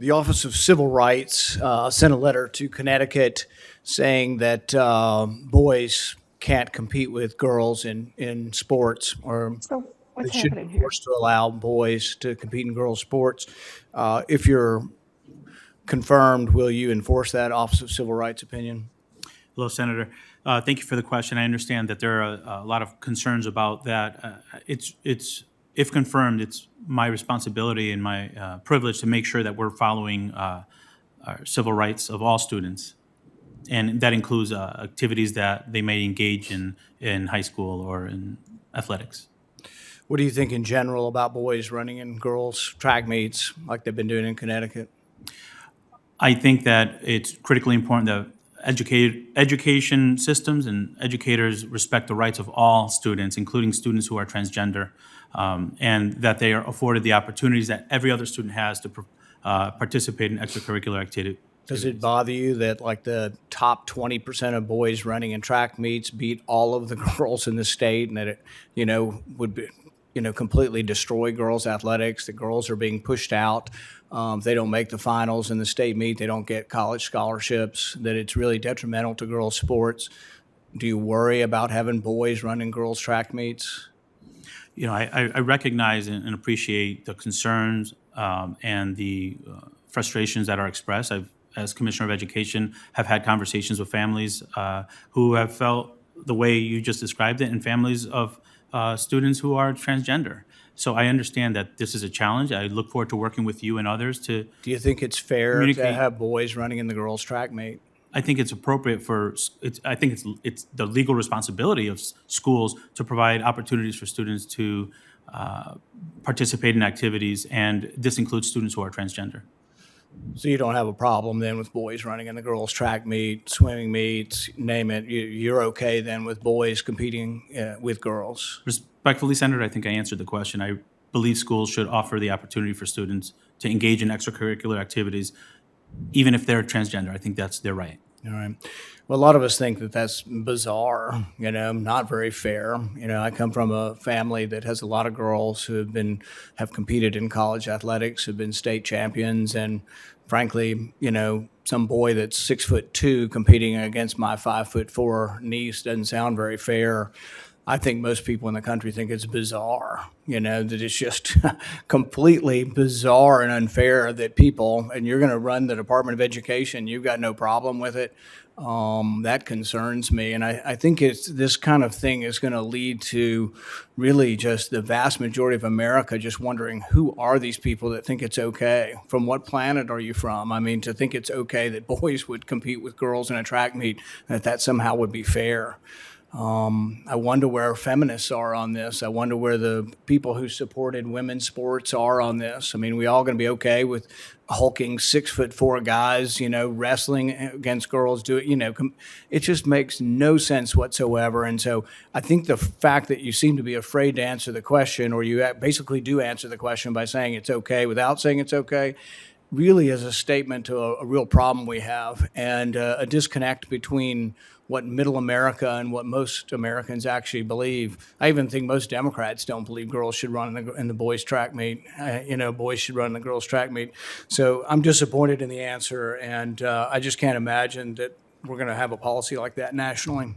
The Office of Civil Rights sent a letter to Connecticut saying that boys can't compete with girls in sports, or So they what's should be happening here? forced to allow boys to compete in girls' sports. If you're confirmed, will you enforce that Office of Civil Rights opinion? Hello, Senator. Thank you for the question. I understand that there are a lot of concerns about that. It's if confirmed, it's my responsibility and my privilege to make sure that we're following our civil rights of all students, and that includes activities that they may engage in high school or in athletics. What do you think in general about boys running in girls' track meets like they've been doing in Connecticut? I think that it's critically important that education systems and educators respect the rights of all students, including students who are transgender, and that they are afforded the opportunities that every other student has to participate in extracurricular activities. Does it bother you that like the top 20% of boys running in track meets beat all of the girls in the state, and that it, would be, completely destroy girls' athletics? The girls are being pushed out. If they don't make the finals in the state meet, they don't get college scholarships, that it's really detrimental to girls' sports. Do you worry about having boys running girls' track meets? I recognize and appreciate the concerns and the frustrations that are expressed. I've, as Commissioner of Education, have had conversations with families who have felt the way you just described it, and families of students who are transgender. So I understand that this is a challenge. I look forward to working with you and others to Do you think it's fair to communicate. have boys running in the girls' track meet? I think it's appropriate for it's. I think it's the legal responsibility of schools to provide opportunities for students to uh, participate in activities, and this includes students who are transgender. So you don't have a problem then with boys running in the girls' track meet, swimming meets, name it. You're okay then with boys competing with girls? Respectfully, Senator, I think I answered the question. I believe schools should offer the opportunity for students to engage in extracurricular activities, even if they're transgender. I think that's their right. All right. Well, a lot of us think that that's bizarre, not very fair. I come from a family that has a lot of girls who have competed in college athletics, have been state champions, and frankly, some boy that's 6'2" competing against my 5'4" niece doesn't sound very fair. I think most people in the country think it's bizarre, that it's just completely bizarre and unfair that people, and you're going to run the Department of Education, you've got no problem with it. That concerns me. And I think this kind of thing is going to lead to really just the vast majority of America just wondering, who are these people that think it's okay? From what planet are you from? I mean, to think it's okay that boys would compete with girls in a track meet, that somehow would be fair. I wonder where feminists are on this. I wonder where the people who supported women's sports are on this. I mean, we all going to be okay with hulking 6'4" guys, wrestling against girls? It just makes no sense whatsoever. And so I think the fact that you seem to be afraid to answer the question, or you basically do answer the question by saying it's okay without saying it's okay, really is a statement to a real problem we have, and a disconnect between what middle America and what most Americans actually believe. I even think most Democrats don't believe girls should run in the boys' track meet. Boys should run in the girls' track meet. So I'm disappointed in the answer, and I just can't imagine that we're going to have a policy like that nationally.